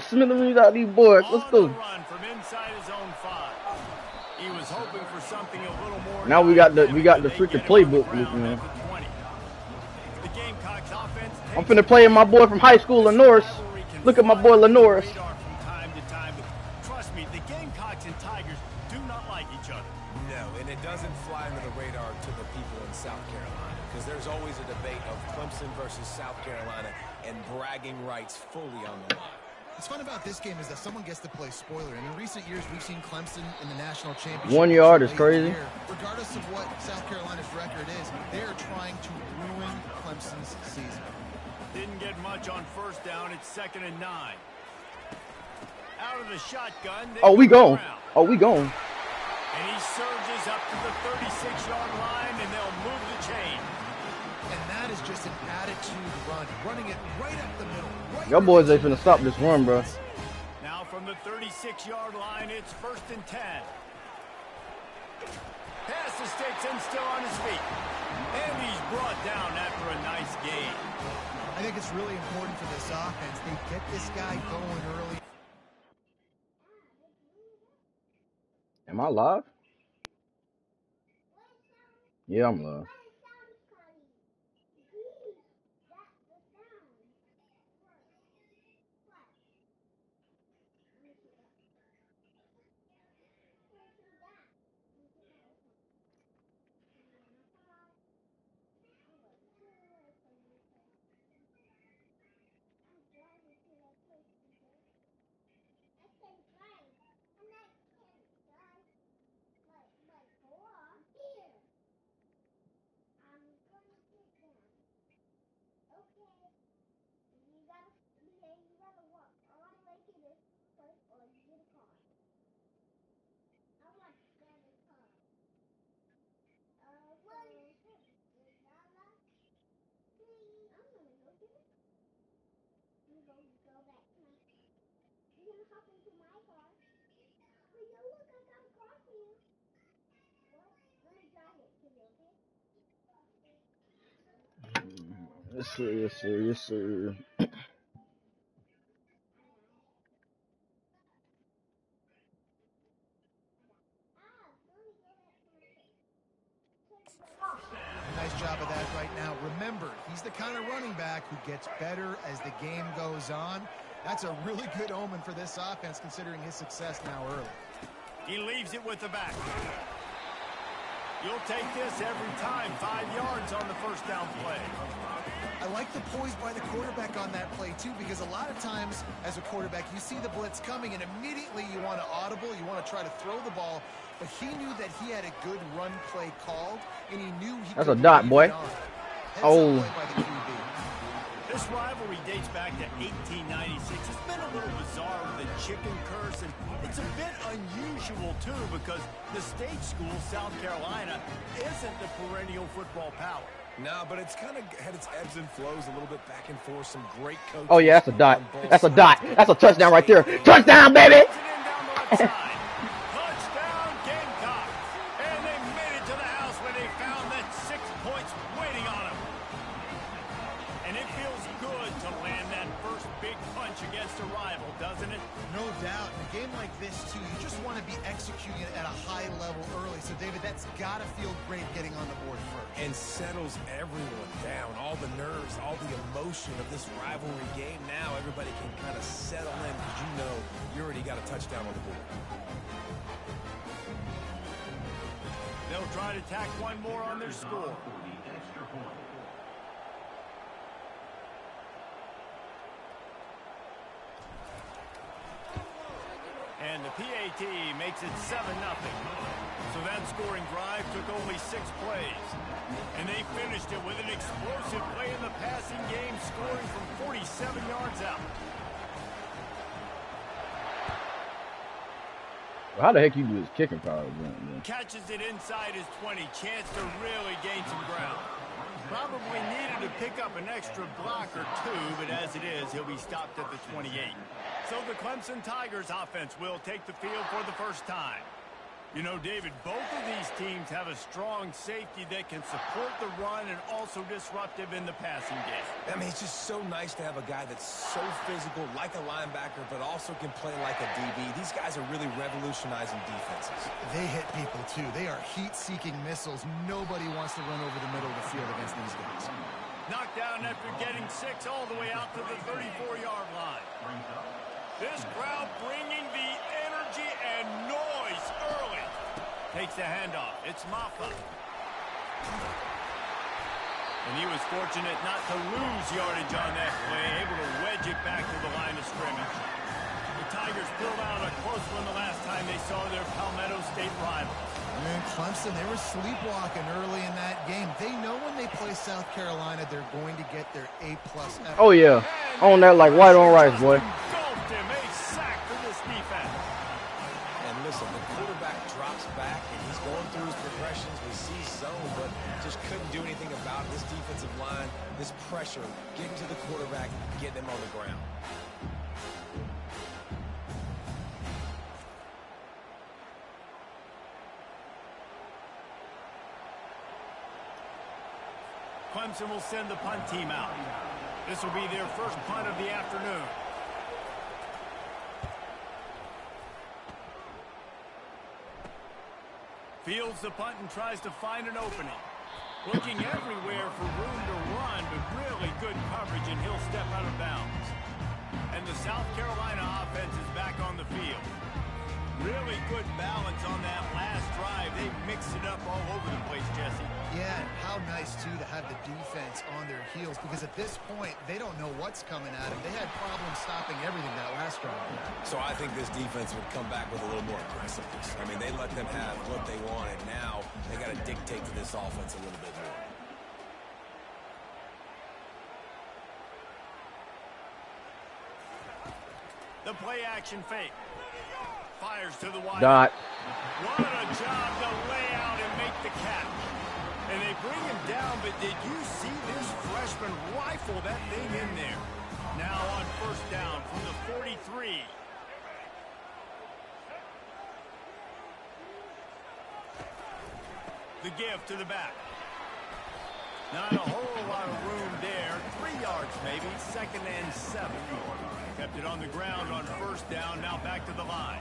smithereens out of these boys. Let's go. Run from inside his own 5. He was hoping for something a little more. Now we got the freaking playbook, man. The Gamecocks offense. I'm finna play my boy from high school, Lenoris. Look at my boy Lenoris. Trust me, the Gamecocks and Tigers do not like each other. No, and it doesn't fly under the radar to the people in South Carolina, because there's always a debate of Clemson versus South Carolina and bragging rights fully on the line. What's fun about this game is that someone gets to play spoiler. And in recent years, we've seen Clemson in the national championship. 1 yard is crazy. Regardless of what South Carolina's record is, they are trying to ruin Clemson's season. Didn't get much on first down. It's 2nd and 9. Out of the shotgun. Oh, we going. Oh, we going. And he surges up to the 36-yard line, and they'll move the chain. And that is just an attitude run. Running it right up the middle. Right. Y'all boys ain't finna stop this run, bro. Now from the 36-yard line, it's 1st and 10. Pass to Stetson, still on his feet. And he's brought down after a nice gain. I think it's really important for this offense. They get this guy going early. Am I live? Yeah, I'm live. Yes, sir, yes, sir, yes, sir. Nice job of that right now. Remember, he's the kind of running back who gets better as the game goes on. That's a really good omen for this offense, considering his success now early. He leaves it with the back. You'll take this every time. 5 yards on the first down play. I like the poise by the quarterback on that play, too, because a lot of times as a quarterback, you see the blitz coming, and immediately you want to audible, you want to try to throw the ball, but he knew that he had a good run play called, and he knew he That's a dot, boy. Oh. This rivalry dates back to 1896. It's been a little bizarre with the chicken curse, and it's a bit unusual, too, because the state school, South Carolina, isn't the perennial football power. No, but it's kind of had its ebbs and flows a little bit back and forth. Some great coaches. Oh, yeah, that's a dot. That's a dot. That's a touchdown right there. Touchdown, baby! Touchdown, Gamecocks! And they made it to the house when they found that 6 points waiting on them. And it feels good to land that first big punch against a rival, doesn't it? No doubt. In a game like this, too, you just want to be executing it at a high level early. So, David, that's got to feel great getting on the board first. And settles everyone down. All the nerves, all the emotion of this rivalry game. Now everybody can kind of settle in because you know you already got a touchdown on the board. They'll try to tack one more on their score. And the PAT makes it 7-0. So that scoring drive took only 6 plays. And they finished it with an explosive play in the passing game, scoring from 47 yards out. Well, how the heck you do this kicking power again? Catches it inside his 20. Chance to really gain some ground. Probably needed to pick up an extra block or two, but as it is, he'll be stopped at the 28. So the Clemson Tigers offense will take the field for the first time. You know, David, both of these teams have a strong safety that can support the run and also disruptive in the passing game. I mean, it's just so nice to have a guy that's so physical, like a linebacker, but also can play like a DB. These guys are really revolutionizing defenses. They hit people, too. They are heat-seeking missiles. Nobody wants to run over the middle of the field against these guys. Knocked down after getting 6 all the way out to the 34-yard line. This crowd bringing the energy and noise early. Takes the handoff. It's Maffa. And he was fortunate not to lose yardage on that play, able to wedge it back to the line of scrimmage. The Tigers pulled out a close one the last time they saw their Palmetto State rival. And Clemson, they were sleepwalking early in that game. They know when they play South Carolina, they're going to get their A+ effort. Oh, yeah. On that like white on rice, boy. Engulfed him. A sack for this defense. And listen, the quarterback drops back, and he's going through his progressions. We see zone, but just couldn't do anything about it. This defensive line, this pressure, getting to the quarterback, getting him on the ground. Clemson will send the punt team out. This will be their first punt of the afternoon. Fields the punt and tries to find an opening. Looking everywhere for room to run, but really good coverage, and he'll step out of bounds. And the South Carolina offense is back on the field. Really good balance on that last drive. They mixed it up all over the place, Jesse. Yeah, how nice, too, to have the defense on their heels, because at this point, they don't know what's coming at them. They had problems stopping everything that last drive. So I think this defense would come back with a little more aggressiveness. I mean, they let them have what they wanted. Now they got to dictate to this offense a little bit more. The play action fake. Fires to the wide. Dot. What a job to lay out and make the catch. And they bring him down, but did you see this freshman rifle that thing in there? Now on first down from the 43. The give to the back. Not a whole lot of room there. 3 yards maybe. 2nd and 7. Kept it on the ground on first down. Now back to the line.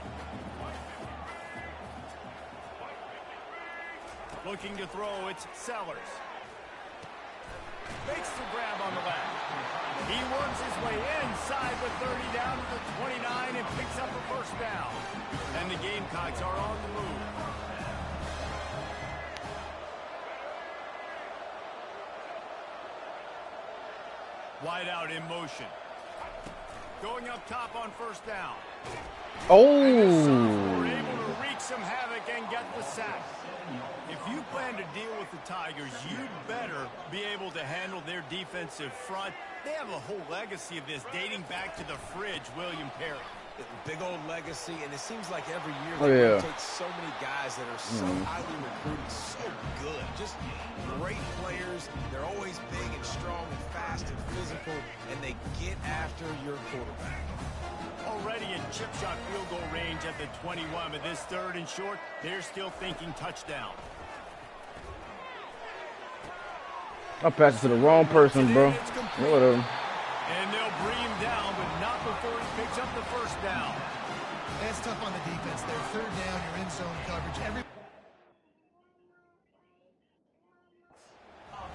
Looking to throw, it's Sellers. Makes the grab on the left. He works his way inside the 30 down to the 29 and picks up a first down. And the Gamecocks are on the move. Wide out in motion. Going up top on first down. Oh. We're able to wreak some havoc and get the sack. If you plan to deal with the Tigers, you better be able to handle their defensive front. They have a whole legacy of this dating back to the fridge, William Perry. Big old legacy, and it seems like every year they take so many guys that are so highly recruited, so good, just great players. They're always big and strong and fast and physical, and they get after your quarterback. Already in chip shot field goal range at the 21, but this 3rd and short, they're still thinking touchdown. I passed it to the wrong person, bro. Whatever. And they'll bring him down, but not before he picks up the first down. That's tough on the defense there. 3rd down, you're in zone coverage. Every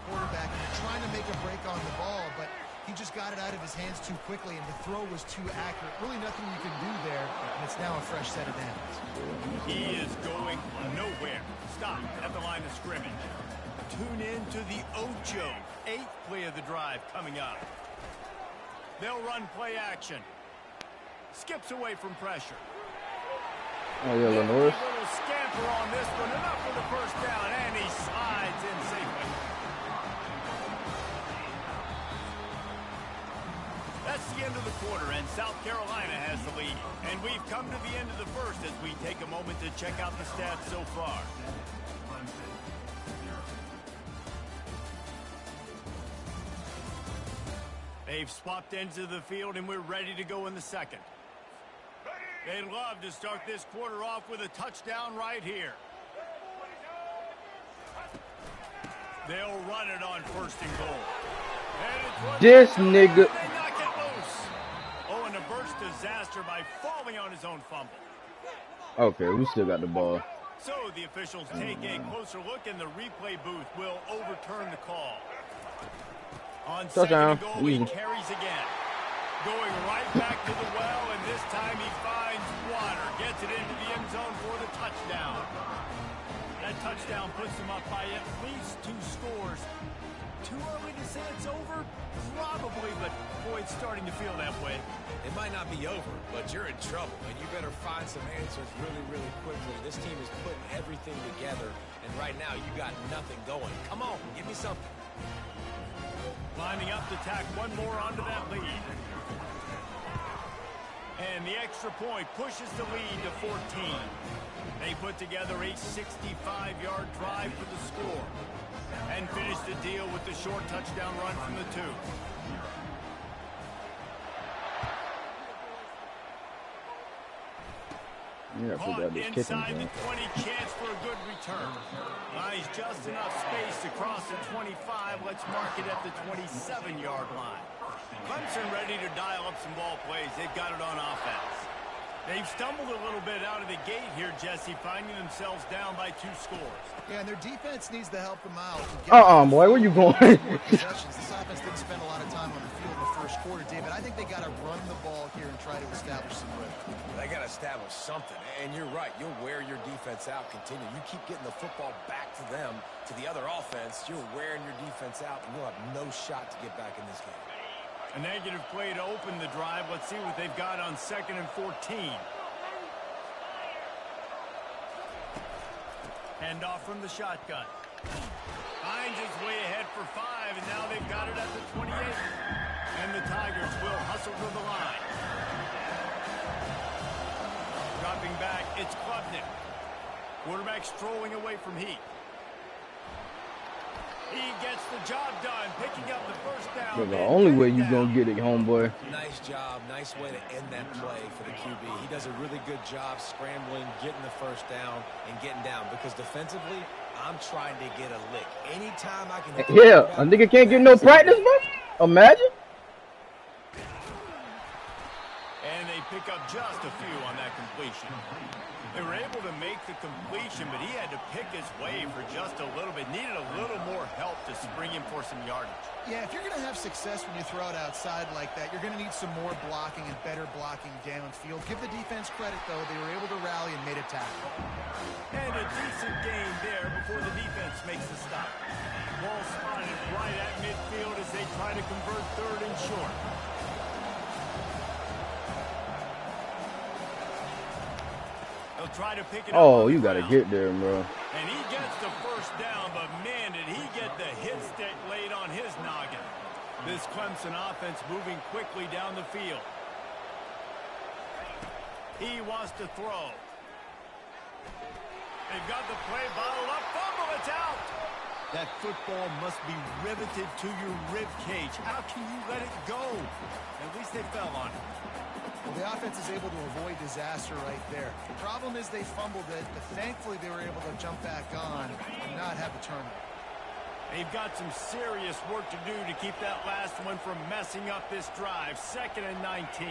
quarterback, you're trying to make a break on the ball, but he just got it out of his hands too quickly, and the throw was too accurate. Really nothing you can do there, and it's now a fresh set of downs. He is going nowhere. Stop at the line of scrimmage. Tune in to the Ocho. 8th play of the drive coming up. They'll run play action. Skips away from pressure. Oh, yeah, Lenoir. Little scamper on this one. Enough for the first down, and he slides in safely. That's the end of the quarter, and South Carolina has the lead. And we've come to the end of the first as we take a moment to check out the stats so far. They've swapped ends of the field, and we're ready to go in the second. They'd love to start this quarter off with a touchdown right here. They'll run it on 1st and goal. And this nigga. They knock it loose. Oh, and a burst disaster by falling on his own fumble. Okay, we still got the ball. So the officials take a closer look, and the replay booth will overturn the call. On 2nd and goal, he carries again. Going right back to the well, and this time he finds water. Gets it into the end zone for the touchdown. That touchdown puts him up by at least 2 scores. Too early to say it's over? Probably, but boy, it's starting to feel that way. It might not be over, but you're in trouble, and you better find some answers really, really quickly. This team is putting everything together, and right now you got nothing going. Come on, give me something. Lining up to tack one more onto that lead. And the extra point pushes the lead to 14. They put together a 65-yard drive for the score and finish the deal with the short touchdown run from the 2. Caught inside the 20, chance for a good return. Nice, just enough space to cross the 25. Let's mark it at the 27-yard line. Clemson ready to dial up some ball plays. They've got it on offense. They've stumbled a little bit out of the gate here, Jesse, finding themselves down by 2 scores. Yeah, and their defense needs to help them out. Boy, where you going? This offense didn't spend a lot of time on the field in the 1st quarter, David. I think they got to run the ball here and try to establish some rhythm. They got to establish something, and you're right. You'll wear your defense out. Continue. You keep getting the football back to them, to the other offense. You're wearing your defense out, and you'll have no shot to get back in this game. A negative play to open the drive. Let's see what they've got on 2nd and 14. Handoff from the shotgun. Finds his way ahead for 5, and now they've got it at the 28. And the Tigers will hustle to the line. Dropping back, it's Klubnik. Quarterback strolling away from Heat. He gets the job done, picking up the 1st down. But the only way you gonna get it, homeboy. Nice job. Nice way to end that play for the QB. He does a really good job scrambling, getting the 1st down, and getting down. Because defensively, I'm trying to get a lick. Anytime I can... Yeah, a nigga can't get no practice, bro? Imagine. And they pick up just a few on that completion. They were able to make the completion, but he had to pick his way for just a little bit. Needed a little more help to spring him for some yardage. Yeah, if you're going to have success when you throw it outside like that, you're going to need some more blocking and better blocking downfield. Give the defense credit, though. They were able to rally and made a tackle. And a decent gain there before the defense makes the stop. Ball spotted right at midfield as they try to convert 3rd and short. Try to pick it up you got to get there, bro. And he gets the 1st down, but man, did he get the hit stick laid on his noggin. This Clemson offense moving quickly down the field. He wants to throw. They've got the play bottled up. Fumble, it's out. That football must be riveted to your rib cage. How can you let it go? At least they fell on it. Well, the offense is able to avoid disaster right there. The problem is they fumbled it, but thankfully they were able to jump back on and not have the turnover. They've got some serious work to do to keep that last one from messing up this drive. 2nd and 19.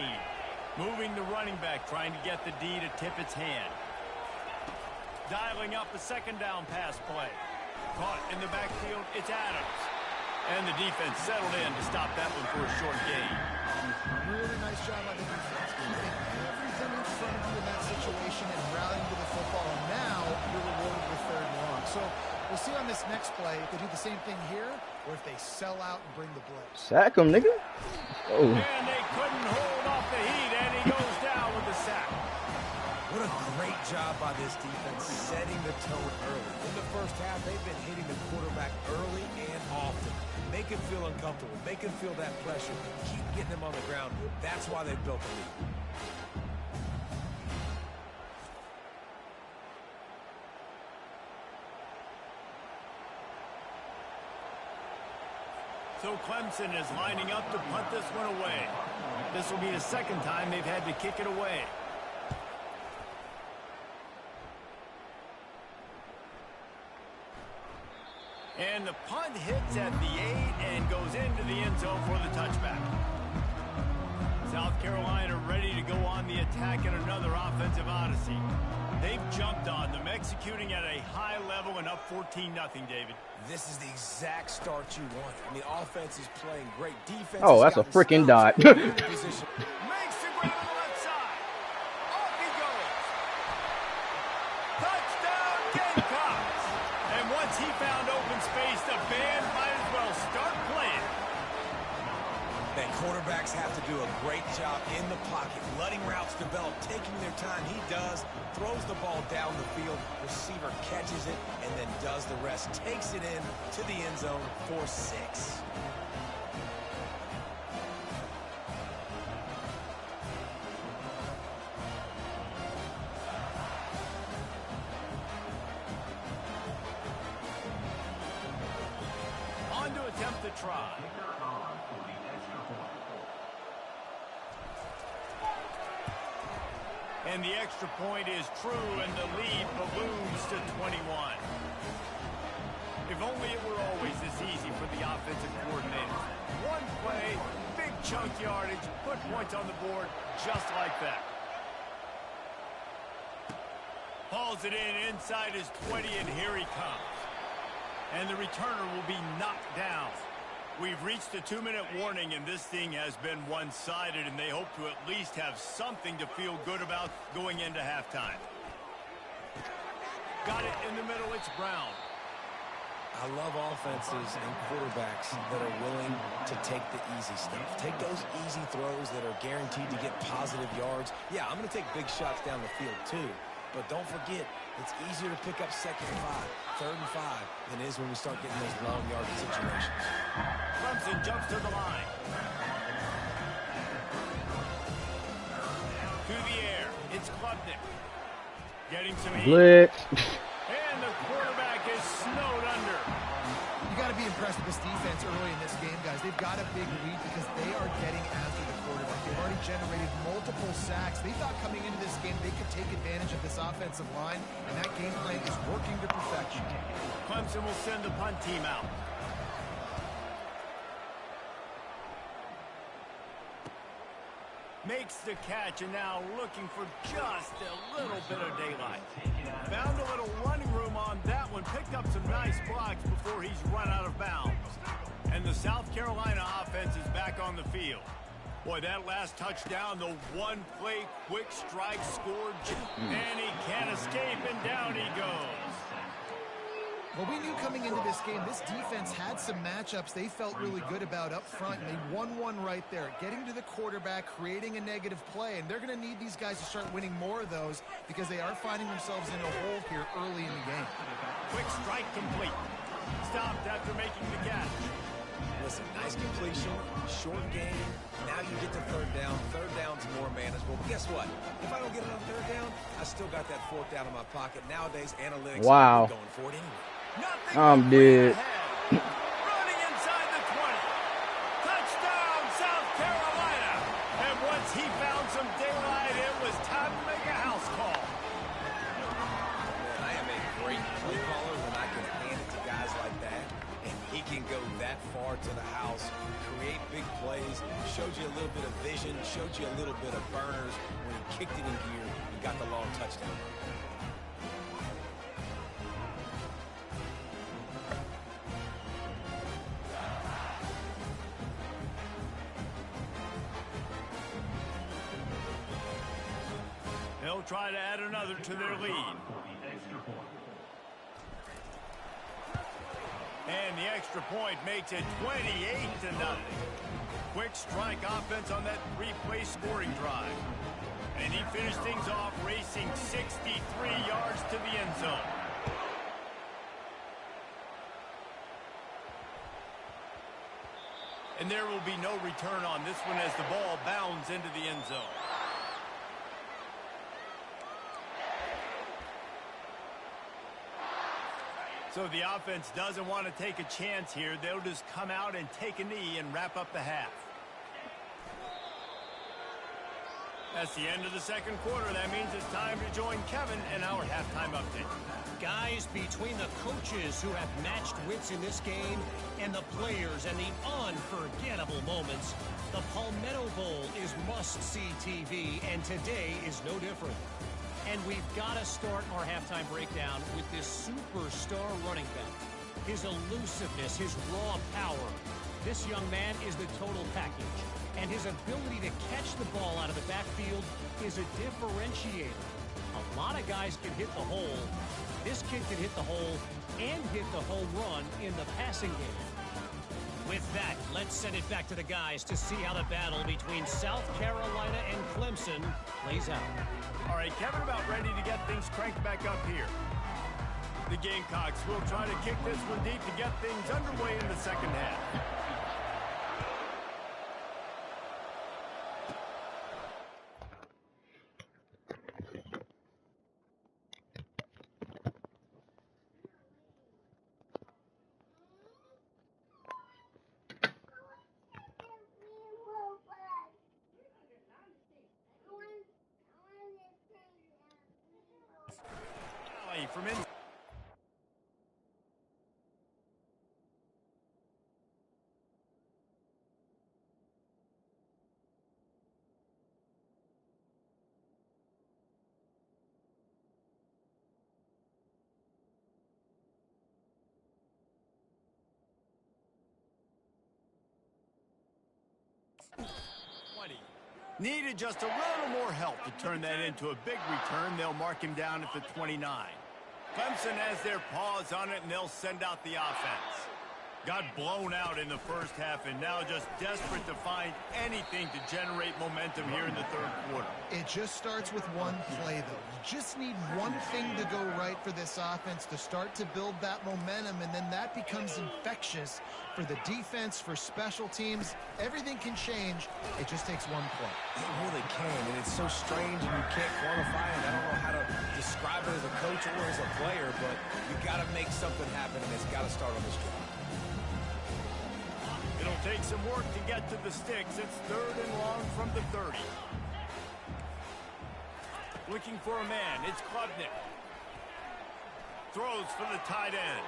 Moving the running back, trying to get the D to tip its hand. Dialing up a 2nd down pass play. Caught in the backfield, it's Adams. And the defense settled in to stop that one for a short gain. Really nice job by the defense. Keeping everything in front of you in that situation and rallying to the football. And now you're rewarded with 3rd and long. So we'll see on this next play if they do the same thing here or if they sell out and bring the blitz. Sack him, nigga. Oh. And they couldn't hold off the Heat, and he goes down with the sack. What a great job by this defense setting the tone early. In the 1st half, they've been hitting the quarterback early and often. Make him feel uncomfortable. Make him feel that pressure. Keep getting him on the ground. That's why they built the lead. So Clemson is lining up to punt this one away. This will be the 2nd time they've had to kick it away. And the punt hits at the 8 and goes into the end zone for the touchback. South Carolina ready to go on the attack in another offensive odyssey. They've jumped on them, executing at a high level and up 14-0, David. This is the exact start you want. I mean, offense is playing great. Defense. Oh, that's a freaking dot. Makes the grab on the left side. Off he goes. Touchdown, Gamecocks. And once he found open space, the band might as well start playing. Man, quarterbacks have to do a great job in the pocket, letting routes develop, taking their time. He does, throws the ball down the field, receiver catches it, and then does the rest. Takes it in to the end zone for 6. On to attempt the try. And the extra point is true, and the lead balloons to 21. If only it were always this easy for the offensive coordinator. One play, big chunk yardage, put points on the board just like that. Hauls it in inside his 20, and here he comes. And the returner will be knocked down. We've reached the 2-minute warning, and this thing has been one-sided, and they hope to at least have something to feel good about going into halftime. Got it in the middle, it's Brown. I love offenses and quarterbacks that are willing to take the easy stuff. Take those easy throws that are guaranteed to get positive yards. Yeah, I'm going to take big shots down the field too. But don't forget, it's easier to pick up 2nd and 5, 3rd and 5 than it is when we start getting those long yardage situations. Clemson jumps to the line. To the air, it's Klubnik. Getting some heat. Blitz. And the quarterback is snowed under. You got to be impressed with this defense early in this game, guys. They've got a big lead because they are getting after the quarterback. They've already generated multiple sacks. They thought coming into this game they could take advantage of this offensive line, and that game plan is working to perfection. Clemson will send the punt team out. Makes the catch, and now looking for just a little bit of daylight. Found a little running room on that one. Picked up some nice blocks before he's run out of bounds. And the South Carolina offense is back on the field. Boy, that last touchdown, the one-play quick strike scored. And he can't escape, and down he goes. Well, we knew coming into this game, this defense had some matchups they felt really good about up front, and they won one right there, getting to the quarterback, creating a negative play, and they're going to need these guys to start winning more of those because they are finding themselves in a hole here early in the game. Quick strike complete. Stopped after making the catch. Listen, nice completion, short game. Now you get to 3rd down. 3rd down's more manageable. But guess what? If I don't get it on 3rd down, I still got that 4th down in my pocket. Nowadays, analytics are going for it anyway. I'm dead. Running inside the 20. Touchdown, South Carolina. And once he found some daylight, it was time to make a house call. Man, I am a great play caller when I can hand it to guys like that. And he can go that far to the house, create big plays, showed you a little bit of vision, showed you a little bit of burners. When he kicked it in gear, he got the long touchdown. They'll try to add another to their lead. And the extra point makes it 28-0. Quick strike offense on that 3-play scoring drive. And he finished things off racing 63 yards to the end zone. And there will be no return on this one as the ball bounds into the end zone. So the offense doesn't want to take a chance here. They'll just come out and take a knee and wrap up the half. That's the end of the second quarter. That means it's time to join Kevin in our halftime update. Guys, between the coaches who have matched wits in this game and the players and the unforgettable moments, the Palmetto Bowl is must-see TV, and today is no different. And we've got to start our halftime breakdown with this superstar running back. His elusiveness, his raw power. This young man is the total package. And his ability to catch the ball out of the backfield is a differentiator. A lot of guys can hit the hole. This kid can hit the hole and hit the home run in the passing game. With that, let's send it back to the guys to see how the battle between South Carolina and Clemson plays out. All right, Kevin, about ready to get things cranked back up here. The Gamecocks will try to kick this one deep to get things underway in the second half. From in needed just a little more help to turn that into a big return. They'll mark him down at the 29. Clemson has their paws on it, and they'll send out the offense. Got blown out in the first half, and now just desperate to find anything to generate momentum here in the third quarter. It just starts with one play, though. You just need one thing to go right for this offense to start to build that momentum, and then that becomes infectious for the defense, for special teams. Everything can change. It just takes one play. It really can, and it's so strange, and you can't quantify it. I don't know how to describe it as a coach or as a player, but you got to make something happen, and it's got to start on this drive. It'll take some work to get to the sticks. It's 3rd and long from the 30. Looking for a man. It's Klubnik. Throws for the tight end.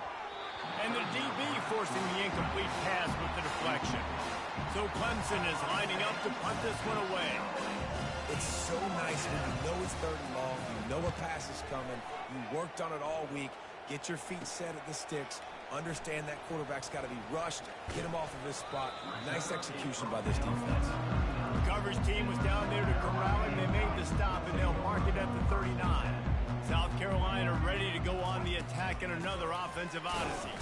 And the DB forcing the incomplete pass with the deflection. So Clemson is lining up to punt this one away. It's so nice when you know it's 3rd and long. You know a pass is coming. You worked on it all week. Get your feet set at the sticks. Understand that quarterback's got to be rushed. Get him off of his spot. Nice execution by this defense. The coverage team was down there to corral him. They made the stop, and they'll mark it at the 39. South Carolina ready to go on the attack in another offensive odyssey.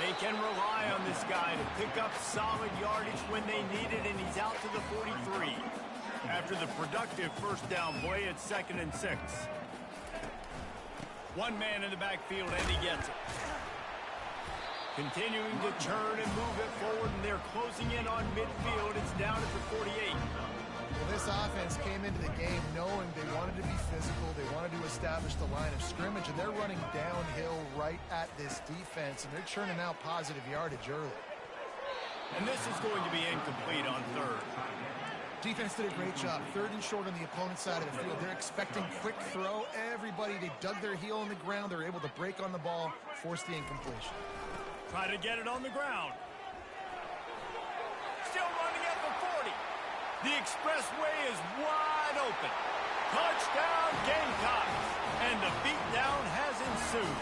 They can rely on this guy to pick up solid yardage when they need it, and he's out to the 43. After the productive first down play, it's 2nd and 6. One man in the backfield, and he gets it. Continuing to turn and move it forward, and they're closing in on midfield. It's down at the 48. Well, this offense came into the game knowing they wanted to be physical. They wanted to establish the line of scrimmage, and they're running downhill right at this defense, and they're churning out positive yardage early. And this is going to be incomplete on 3rd. Defense did a great job. 3rd and short on the opponent's side of the field. They're expecting quick throw. Everybody, they dug their heel in the ground. They're able to break on the ball, force the incompletion. Try to get it on the ground. Still running at the 40. The expressway is wide open. Touchdown, Gamecocks. And the beatdown has ensued.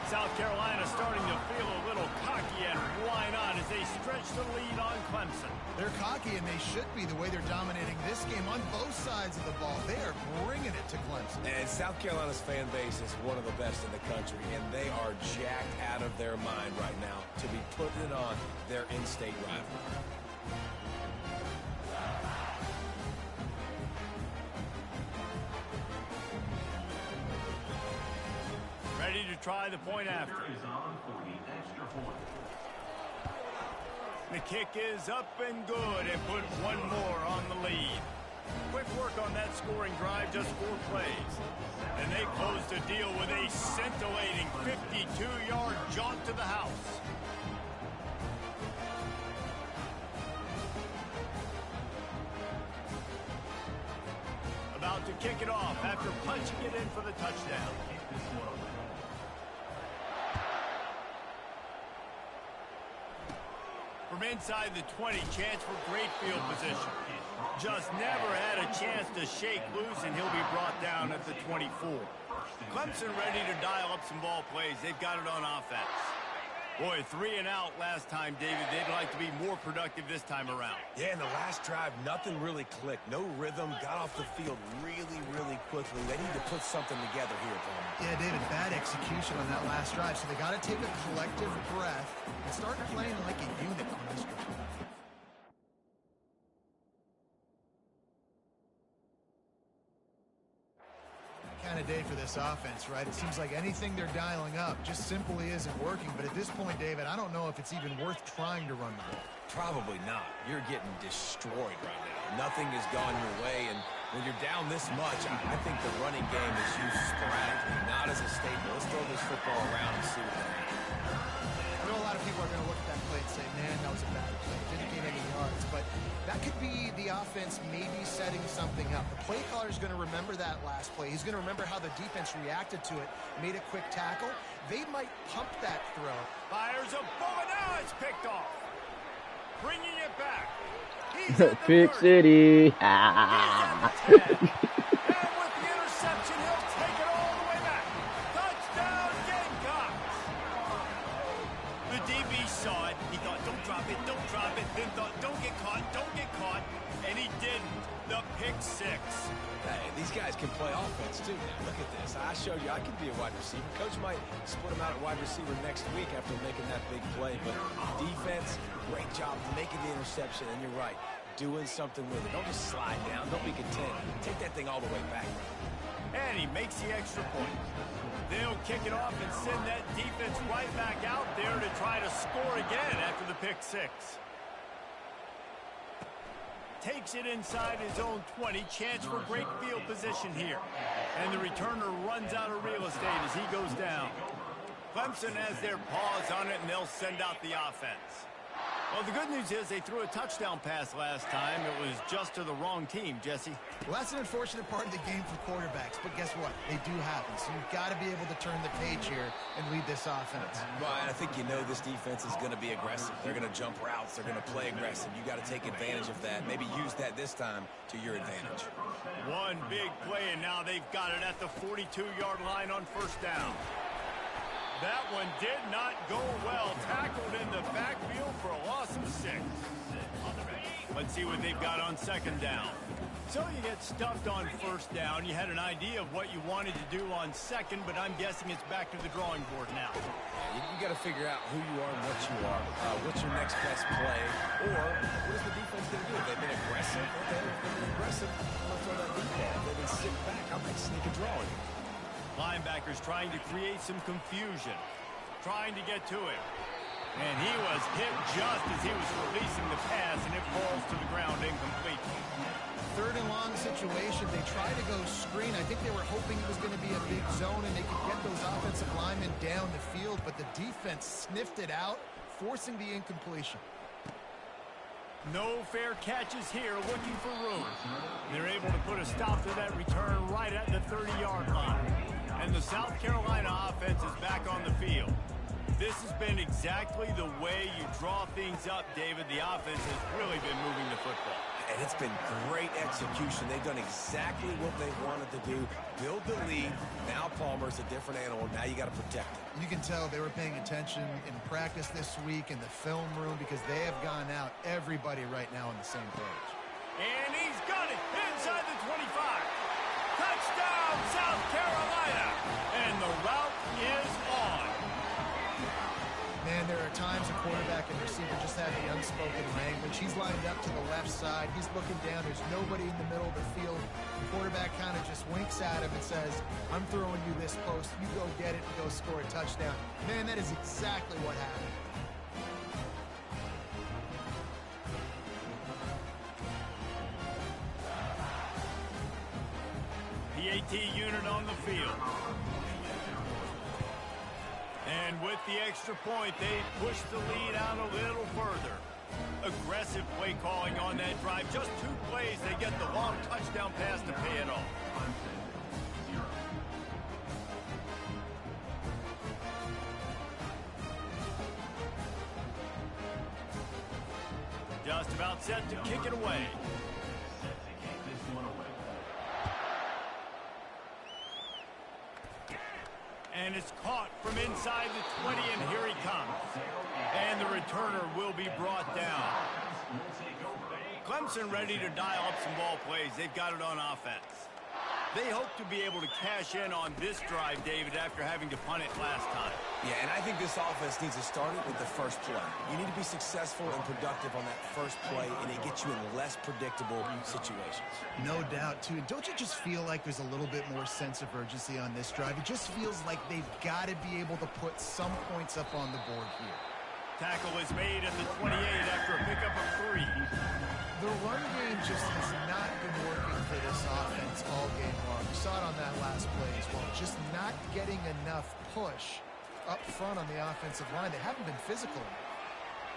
South Carolina starting to feel a little cocky, and why not, as they stretch the lead on Clemson. They're cocky, and they should be the way they're dominating this game on both sides of the ball. They are bringing it to Clemson. And South Carolina's fan base is one of the best in the country, and they are jacked out of their mind right now to be putting it on their in-state rival. Ready to try the point after. The kick is up and good, and put one more on the lead. Quick work on that scoring drive, just 4 plays. And they close the deal with a scintillating 52-yard jaunt to the house. about to kick it off after punching it in for the touchdown. From inside the 20, chance for great field position. Just never had a chance to shake loose, and he'll be brought down at the 24. Clemson ready to dial up some ball plays. They've got it on offense. Boy, 3 and out last time, David. They'd like to be more productive this time around. Yeah, in the last drive, nothing really clicked. No rhythm, got off the field really quickly. They need to put something together here, Palmer. Yeah, David, bad execution on that last drive. So they got to take a collective breath and start playing like a unit on this drive. Kind of day for this offense, right? It seems like anything they're dialing up just simply isn't working. But at this point, David, I don't know if it's even worth trying to run the ball. Probably not. You're getting destroyed right now. Nothing has gone your way, and when you're down this much, I think the running game is used sporadically, not as a staple. Let's throw this football around and see what happens. I know a lot of people are going to look at that play and say, man, that was a bad play. Didn't gain any yards. But that could be the offense maybe setting something up. The play caller is going to remember that last play. He's going to remember how the defense reacted to it, made a quick tackle. They might pump that throw. Fires a bullet. Now it's picked off. Bringing it back. Pick City. And with the interception, he'll take it all the way back. Touchdown, Gamecocks. The DB saw it. He thought, don't drop it, don't drop it. Then thought, don't get caught. And he didn't. The pick 6. Hey, these guys can play offense too now. Look at this. I showed you I could be a wide receiver. Coach might split him out at wide receiver next week after making that big play. But defense, great job making the interception. And you're right, doing something with it. Don't just slide down. Don't be content. Take that thing all the way back. And he makes the extra point. They'll kick it off and send that defense right back out there to try to score again after the pick 6. Takes it inside his own 20. Chance for great field position here. And the returner runs out of real estate as he goes down. Clemson has their paws on it, and they'll send out the offense. Well, the good news is they threw a touchdown pass last time. It was just to the wrong team, Jesse. Well, that's an unfortunate part of the game for quarterbacks, but guess what? They do happen, so you've got to be able to turn the page here and lead this offense. Well, I think you know this defense is going to be aggressive. They're going to jump routes. They're going to play aggressive. You got to take advantage of that. Maybe use that this time to your advantage. One big play, and now they've got it at the 42-yard line on first down. That one did not go well. Tackled in the backfield for a loss of 6. Let's see what they've got on second down. So you get stuffed on first down. You had an idea of what you wanted to do on second, but I'm guessing it's back to the drawing board now. You got to figure out who you are and what you are. What's your next best play? Or what is the defense going to do? They've been aggressive. Okay, if they've been aggressive, I'm going to throw that deep ball. If they've been sit back, I might sneak a draw in. Linebackers trying to create some confusion, trying to get to him. And he was hit just as he was releasing the pass, and it falls to the ground incomplete. Third and long situation. They tried to go screen. I think they were hoping it was going to be a big zone and they could get those offensive linemen down the field, but the defense sniffed it out, forcing the incompletion. No fair catches here, looking for room. They're able to put a stop to that return right at the 30-yard line. And the South Carolina offense is back on the field. This has been exactly the way you draw things up, David. The offense has really been moving the football. And it's been great execution. They've done exactly what they wanted to do. Build the lead. Now Palmer's a different animal. Now you got to protect it. You can tell they were paying attention in practice this week in the film room because they have gone out, everybody right now on the same page. And he's got it inside the 25. Touchdown, South Carolina. And the route is on. Man, there are times a quarterback and receiver just have the unspoken language. He's lined up to the left side. He's looking down. There's nobody in the middle of the field. The quarterback kind of just winks at him and says, I'm throwing you this post. You go get it and go score a touchdown. Man, that is exactly what happened. The AT unit on the field. And with the extra point, they push the lead out a little further. Aggressive play calling on that drive. Just 2 plays, they get the long touchdown pass to pay it off. Just about set to kick it away. And it's caught from inside the 20, and here he comes. And the returner will be brought down. Clemson ready to dial up some ball plays. They've got it on offense. They hope to be able to cash in on this drive, David, after having to punt it last time. Yeah, and I think this offense needs to start it with the first play. You need to be successful and productive on that first play, and it gets you in less predictable situations. No doubt, too. Don't you just feel like there's a little bit more sense of urgency on this drive? It just feels like they've got to be able to put some points up on the board here. Tackle is made at the 28 after a pickup of 3. The run game just has not been working for this offense all game long. We saw it on that last play as well. Just not getting enough push up front on the offensive line. They haven't been physical.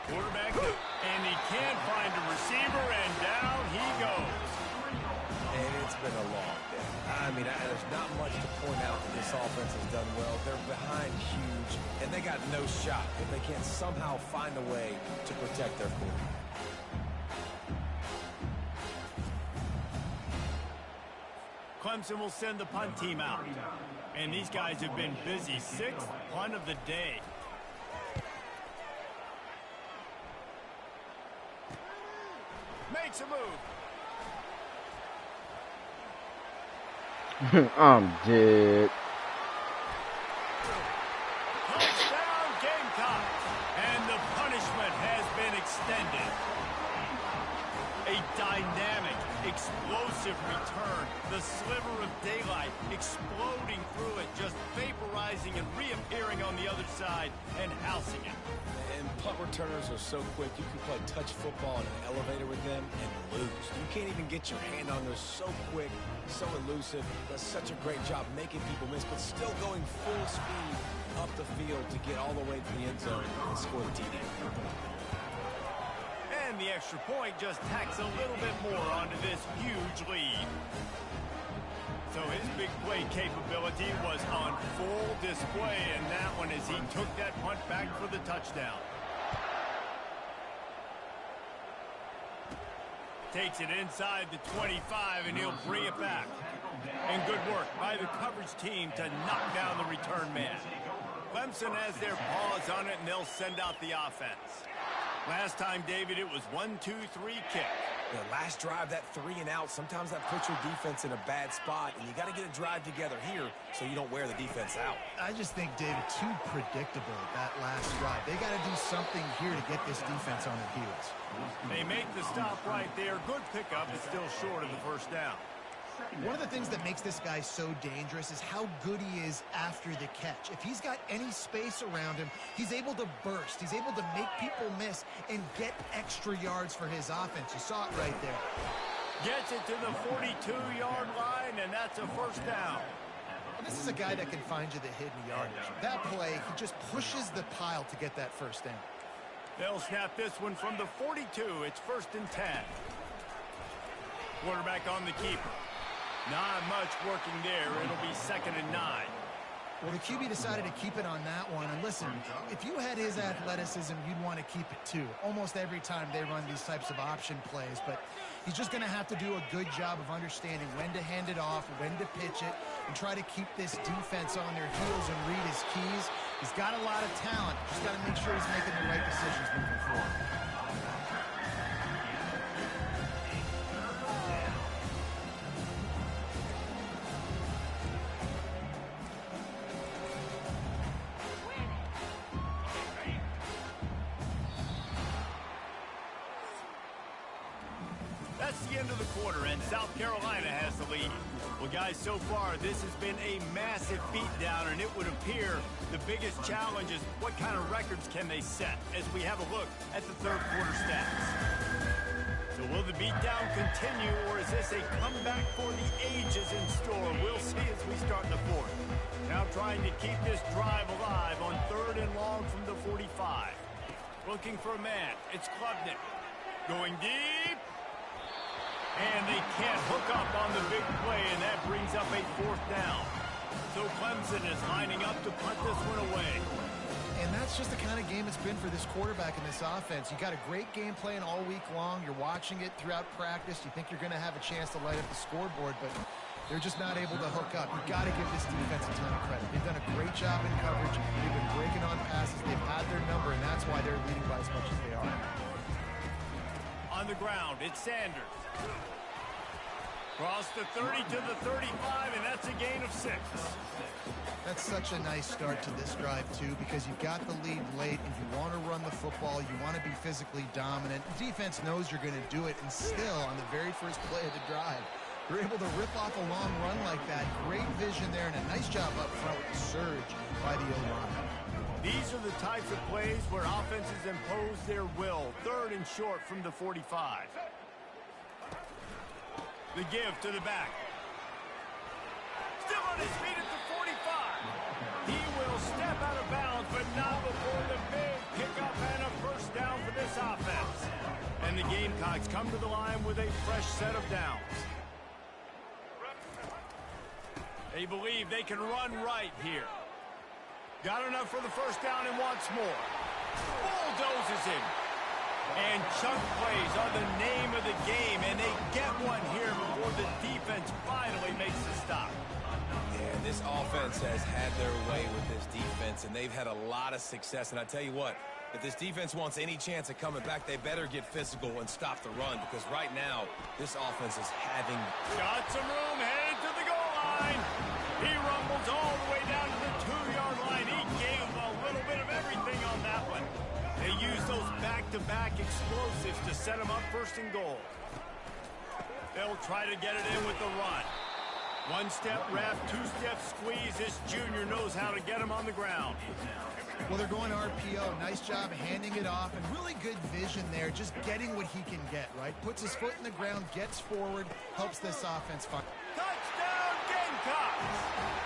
Quarterback, and he can't find a receiver, and down he goes. And it's been a long day. I mean, there's not much to point out that this offense has done well. They're behind huge, and they got no shot if they can't somehow find a way to protect their quarterback. Clemson will send the punt team out. And these guys have been busy. 6th punt of the day. Makes a move. I'm dead. Touchdown, Gamecocks. And the punishment has been extended. A dynamic, explosive return. The sliver of daylight exploding through it, just vaporizing and reappearing on the other side and housing it. And punt returners are so quick, you can play touch football in an elevator with them and lose. You can't even get your hand on them. So quick, so elusive. Does such a great job making people miss, but still going full speed up the field to get all the way to the end zone and score the TDN. And the extra point just tacks a little bit more onto this huge lead. So his big play capability was on full display, and that one as he took that punt back for the touchdown. Takes it inside the 25, and he'll bring it back. And good work by the coverage team to knock down the return man. Clemson has their paws on it, and they'll send out the offense. Last time, David, it was 1-2-3 kick. The last drive, that 3 and out, sometimes that puts your defense in a bad spot, and you got to get a drive together here so you don't wear the defense out. I just think, David, too predictable that last drive. They got to do something here to get this defense on their heels. They make the stop right there. Good pickup, but still short of the first down. One of the things that makes this guy so dangerous is how good he is after the catch. If he's got any space around him, he's able to burst. He's able to make people miss and get extra yards for his offense. You saw it right there. Gets it to the 42-yard line, and that's a first down. And this is a guy that can find you the hidden yardage. That play, he just pushes the pile to get that first down. They'll snap this one from the 42. It's 1st and 10. Quarterback on the keeper. Not much working there. It'll be 2nd and 9. Well, the QB decided to keep it on that one. And listen, if you had his athleticism, you'd want to keep it too. Almost every time they run these types of option plays. But he's just going to have to do a good job of understanding when to hand it off, when to pitch it, and try to keep this defense on their heels and read his keys. He's got a lot of talent. Just got to make sure he's making the right decisions moving forward. That's the end of the quarter, and South Carolina has the lead. Well, guys, so far, this has been a massive beatdown, and it would appear the biggest challenge is what kind of records can they set as we have a look at the third quarter stats. So will the beatdown continue, or is this a comeback for the ages in store? We'll see as we start the fourth. Now trying to keep this drive alive on 3rd and long from the 45. Looking for a man. It's Klubnik. Going deep. And they can't hook up on the big play, and that brings up a 4th down. So Clemson is lining up to punt this one away. And that's just the kind of game it's been for this quarterback and this offense. You got a great game plan all week long. You're watching it throughout practice. You think you're going to have a chance to light up the scoreboard, but they're just not able to hook up. You've got to give this defense a ton of credit. They've done a great job in coverage. They've been breaking on passes. They've had their number, and that's why they're leading by as much as they are. On the ground, it's Sanders. Cross the 30 to the 35, and that's a gain of 6. That's such a nice start to this drive, too, because you've got the lead late, and you want to run the football. You want to be physically dominant. The defense knows you're going to do it, and still, on the very first play of the drive, you're able to rip off a long run like that. Great vision there, and a nice job up front with the surge by the O-line. These are the types of plays where offenses impose their will. 3rd and short from the 45. The give to the back. Still on his feet at the 45. He will step out of bounds, but not before the big pickup and a 1st down for this offense. And the Gamecocks come to the line with a fresh set of downs. They believe they can run right here. Got enough for the 1st down and wants more. Bulldozes him. And chunk plays are the name of the game, and they get one here before the defense finally makes the stop. Yeah, this offense has had their way with this defense, and they've had a lot of success. And I tell you what, if this defense wants any chance of coming back, they better get physical and stop the run, because right now, this offense is having... Got some room, headed to the goal line. He rumbles all the way down to the 2-yard line. He gave a little bit of everything on that one. They use those back-to-back explosives to set them up 1st and goal. They'll try to get it in with the run. 1-step wrap, 2-step squeeze. This junior knows how to get him on the ground. Well, they're going RPO. Nice job handing it off, and really good vision there, just getting what he can get, right? Puts his foot in the ground, gets forward, helps this offense find. Touchdown, Gamecocks!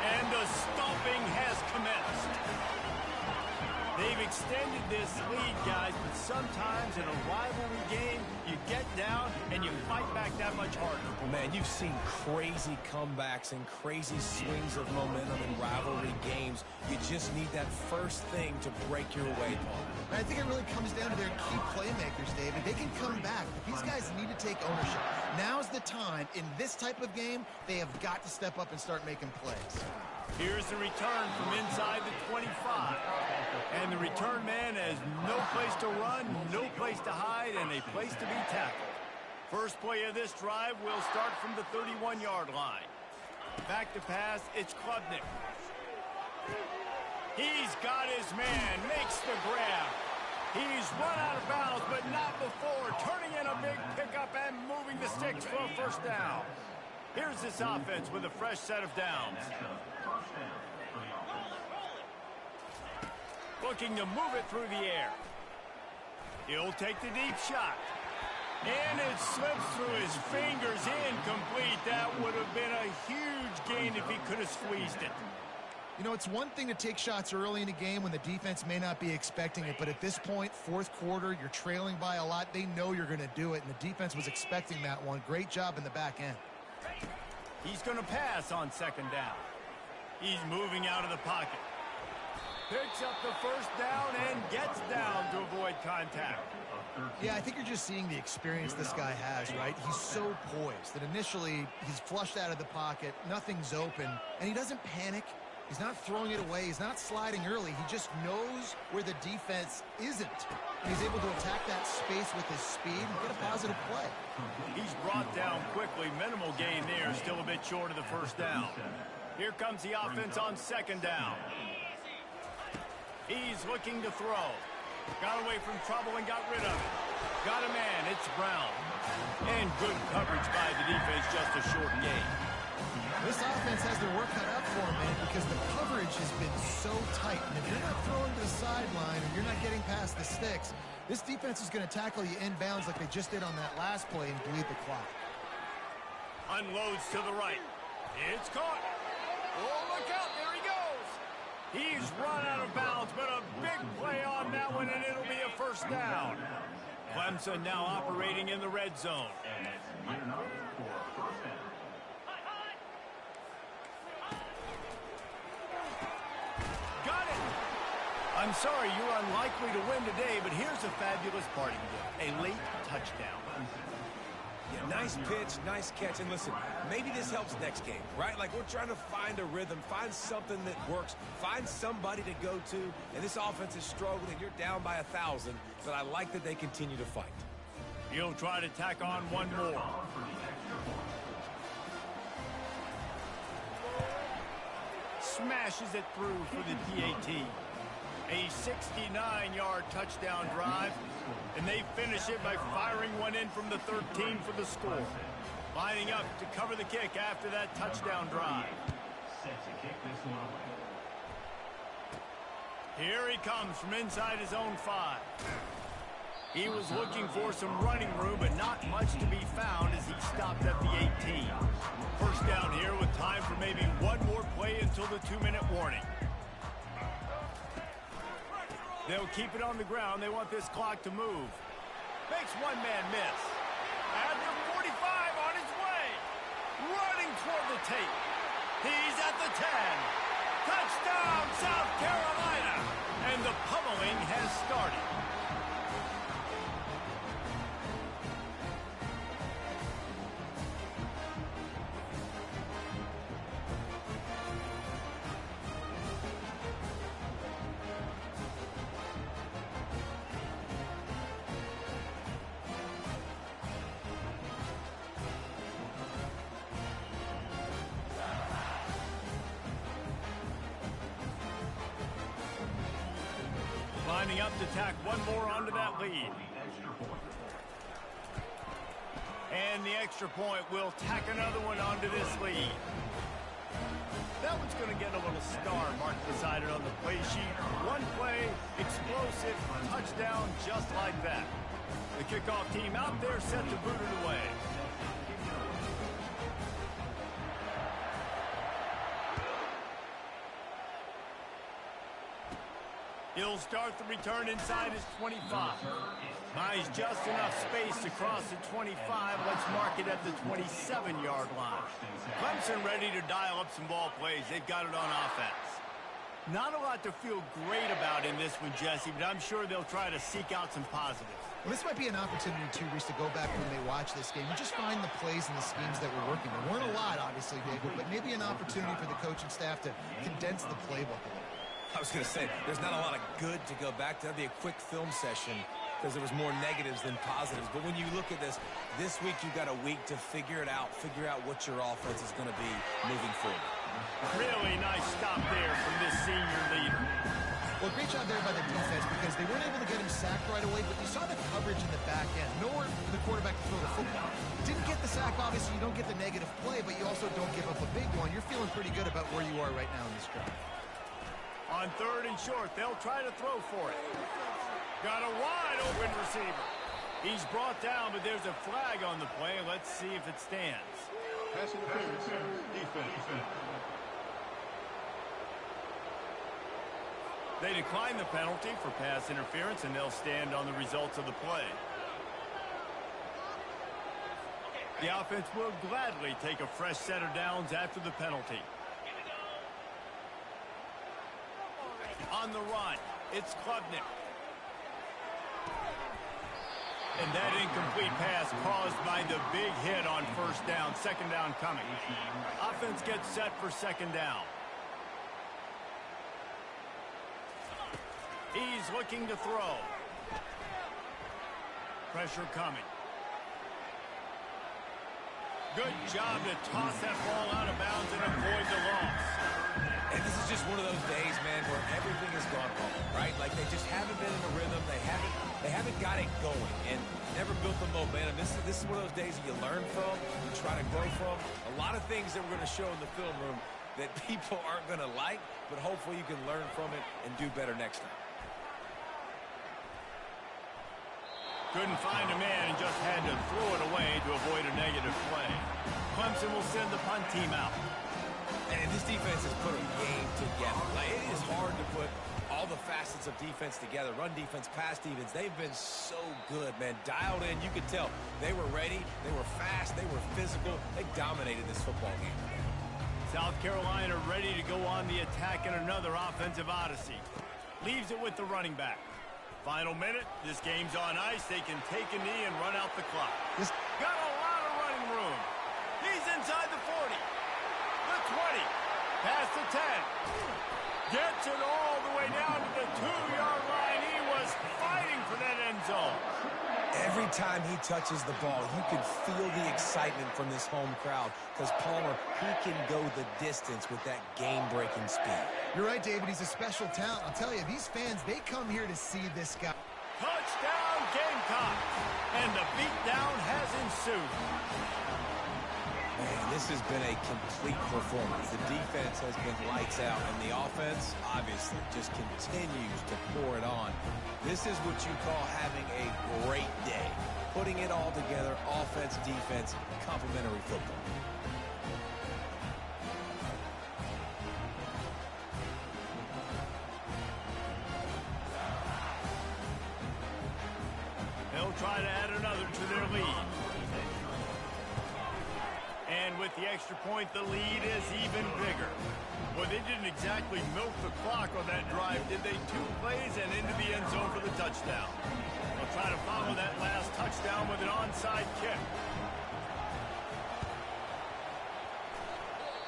And the stomping has commenced. They've extended this lead, guys, but sometimes in a rivalry game, you get down and you fight back that much harder. Man, you've seen crazy comebacks and crazy swings of momentum in rivalry games. You just need that first thing to break your way upon. I think it really comes down to their key playmakers, David. They can come back, but these guys need to take ownership. Now's the time. In this type of game, they have got to step up and start making plays. Here's the return from inside the 25. And the return man has no place to run, no place to hide, and a place to be tackled. First play of this drive will start from the 31-yard line. Back to pass, it's Klubnik. He's got his man, makes the grab. He's run out of bounds, but not before. Turning in a big pickup and moving the sticks for a 1st down. Here's this offense with a fresh set of downs. Looking to move it through the air. He'll take the deep shot. And it slips through his fingers, incomplete. That would have been a huge gain if he could have squeezed it. You know, it's one thing to take shots early in a game when the defense may not be expecting it, but at this point, 4th quarter, you're trailing by a lot. They know you're going to do it, and the defense was expecting that one. Great job in the back end. He's going to pass on 2nd down. He's moving out of the pocket. Picks up the 1st down and gets down to avoid contact. Yeah, I think you're just seeing the experience this guy has, right? He's so poised that initially he's flushed out of the pocket, nothing's open, and he doesn't panic. He's not throwing it away. He's not sliding early. He just knows where the defense isn't. And he's able to attack that space with his speed and get a positive play. He's brought down quickly. Minimal gain there. Still a bit short of the 1st down. Here comes the offense on 2nd down. He's looking to throw. Got away from trouble and got rid of it. Got a man. It's Brown. And good coverage by the defense. Just a short gain. This offense has their work cut out for them, man, because the coverage has been so tight. And if you're not throwing to the sideline or you're not getting past the sticks, this defense is going to tackle you inbounds like they just did on that last play and bleed the clock. Unloads to the right. It's caught. Oh, look out. There he goes. He's run out of bounds, but a big play on that one, and it'll be a 1st down. Clemson now operating in the red zone. Got it! I'm sorry, you're unlikely to win today, but here's a fabulous parting gift. A late touchdown. Yeah, nice pitch, nice catch. And listen, maybe this helps next game, right? Like, we're trying to find a rhythm, find something that works, find somebody to go to. And this offense is struggling. You're down by 1,000, but I like that they continue to fight. He'll try to tack on one more. Smashes it through for the PAT. A 69-yard touchdown drive, and they finish it by firing one in from the 13 for the score. Lining up to cover the kick after that touchdown drive. Here he comes from inside his own 5. He was looking for some running room, but not much to be found as he stopped at the 18. First down here with time for maybe one more play until the 2-minute warning. They'll keep it on the ground. They want this clock to move. Makes one man miss. After 45 on his way. Running toward the tape. He's at the 10. Touchdown, South Carolina. And the pummeling has started. Lining up to tack one more onto that lead. And the extra point will tack another one onto this lead. That one's going to get a little star marked beside it on the play sheet. One play, explosive, touchdown, just like that. The kickoff team out there set to boot it away. He'll start the return inside his 25. Buys just enough space to cross the 25. Let's mark it at the 27-yard line. Clemson ready to dial up some ball plays. They've got it on offense. Not a lot to feel great about in this one, Jesse, but I'm sure they'll try to seek out some positives. Well, this might be an opportunity, too, Reese, to go back when they watch this game and just find the plays and the schemes that were working. There weren't a lot, obviously, David, but maybe an opportunity for the coaching staff to condense the playbook a little. I was going to say, there's not a lot of good to go back to. That'd be a quick film session because there was more negatives than positives. But when you look at this week you've got a week to figure it out, figure out what your offense is going to be moving forward. Really nice stop there from this senior leader. Well, great job there by the defense because they weren't able to get him sacked right away, but you saw the coverage in the back end. Nowhere for the quarterback to throw the football. Didn't get the sack, obviously. You don't get the negative play, but you also don't give up a big one. You're feeling pretty good about where you are right now in this drive. On 3rd and short, they'll try to throw for it. Got a wide open receiver. He's brought down, but there's a flag on the play. Let's see if it stands. Pass interference, defense. They decline the penalty for pass interference, and they'll stand on the results of the play. The offense will gladly take a fresh set of downs after the penalty. On the run, it's Klubnik. And that incomplete pass caused by the big hit on 1st down, 2nd down coming. Offense gets set for 2nd down. He's looking to throw. Pressure coming. Good job to toss that ball out of bounds and avoid the loss. And this is just one of those days, man, where everything has gone wrong, right? Like they just haven't been in a rhythm. They haven't got it going and never built the momentum. This is one of those days that you learn from, you try to grow from. A lot of things that we're going to show in the film room that people aren't going to like, but hopefully you can learn from it and do better next time. Couldn't find a man and just had to throw it away to avoid a negative play. Clemson will send the punt team out. And this defense has put a game together. Like, it is hard to put all the facets of defense together. Run defense, pass defense. They've been so good, man. Dialed in. You could tell they were ready. They were fast. They were physical. They dominated this football game. South Carolina ready to go on the attack in another offensive odyssey. Leaves it with the running back. Final minute. This game's on ice. They can take a knee and run out the clock. Got a lot of running room. He's inside the 40. The 20. Past the 10. Gets it all the way down to the 2-yard line. He was fighting for that end zone. Every time he touches the ball, you can feel the excitement from this home crowd because Palmer, he can go the distance with that game-breaking speed. You're right, David. He's a special talent. I'll tell you, these fans, they come here to see this guy. Touchdown, Gamecock. And the beatdown has ensued. Man, this has been a complete performance. The defense has been lights out, and the offense, obviously, just continues to pour it on. This is what you call having a great day. Putting it all together, offense, defense, complementary football. They'll try to add another to their lead. And with the extra point, the lead is even bigger. Well, they didn't exactly milk the clock on that drive, did they? 2 plays and into the end zone for the touchdown. They'll try to follow that last touchdown with an onside kick.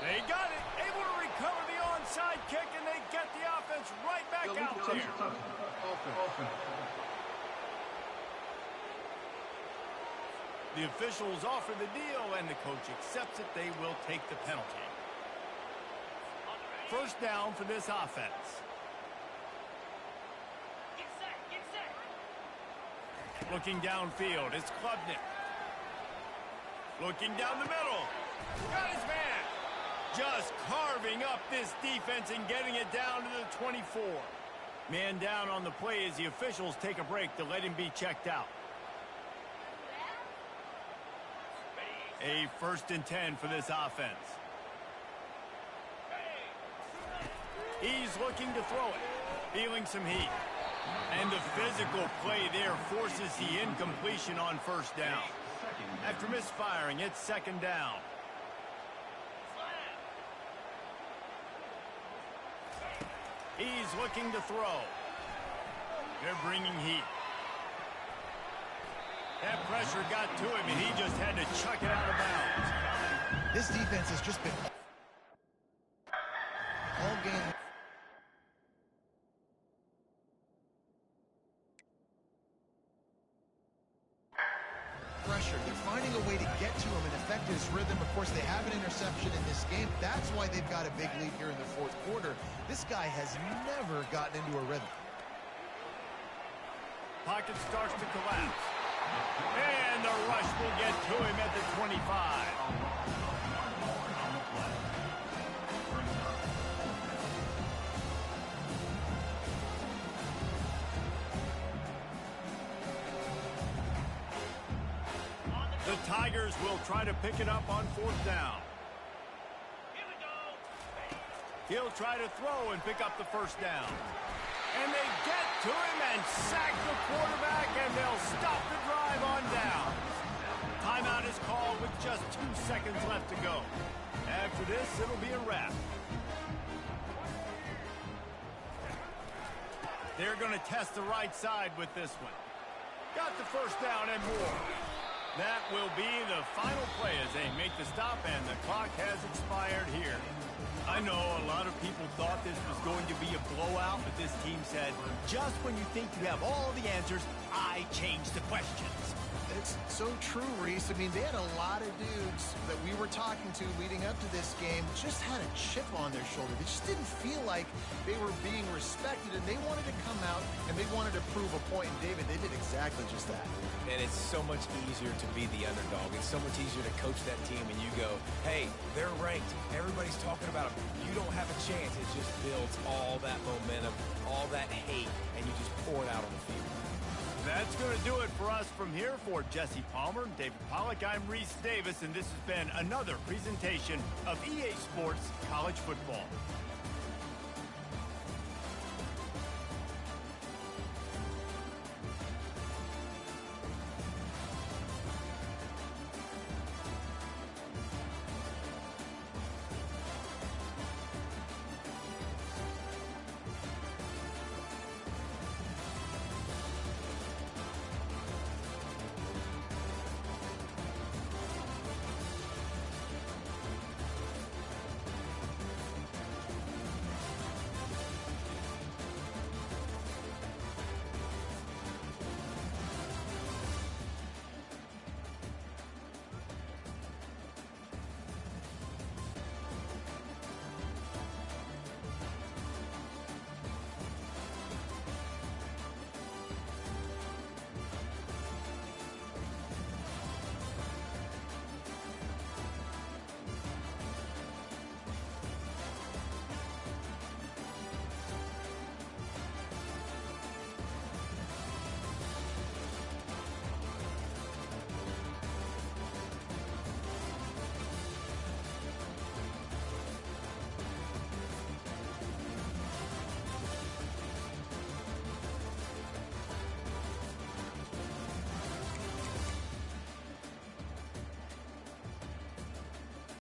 They got it, able to recover the onside kick, and they get the offense right back out there. The officials offer the deal, and the coach accepts it. They will take the penalty. First down for this offense. Get set. Looking downfield, it's Klubnik. Looking down the middle. Got his man. Just carving up this defense and getting it down to the 24. Man down on the play as the officials take a break to let him be checked out. A 1st and 10 for this offense. He's looking to throw it, feeling some heat. And the physical play there forces the incompletion on first down. After misfiring, it's 2nd down. He's looking to throw. They're bringing heat. That pressure got to him, and he just had to chuck it out of bounds. This defense has just been all game. Pressure. They're finding a way to get to him and affect his rhythm. Of course, they have an interception in this game. That's why they've got a big lead here in the 4th quarter. This guy has never gotten into a rhythm. Pocket starts to collapse. And the rush will get to him at the 25. The Tigers will try to pick it up on 4th down. Here we go. He'll try to throw and pick up the 1st down. And they get to him and sack the quarterback, and they'll stop the drive on down. Timeout is called with just 2 seconds left to go. After this, it'll be a wrap. They're going to test the right side with this one. Got the 1st down and more. That will be the final play as they make the stop, and the clock has expired here. I know a lot of people thought this was going to be a blowout, but this team said, just when you think you have all the answers, I change the questions. It's so true, Reese. I mean, they had a lot of dudes that we were talking to leading up to this game just had a chip on their shoulder. They just didn't feel like they were being respected, and they wanted to come out, and they wanted to prove a point. And, David, they did exactly just that. And it's so much easier to be the underdog. It's so much easier to coach that team and you go, hey, they're ranked. Everybody's talking about them. You don't have a chance. It just builds all that momentum, all that hate, and you just pour it out on the field. That's going to do it for us from here. For Jesse Palmer, David Pollack, I'm Reese Davis, and this has been another presentation of EA Sports College Football.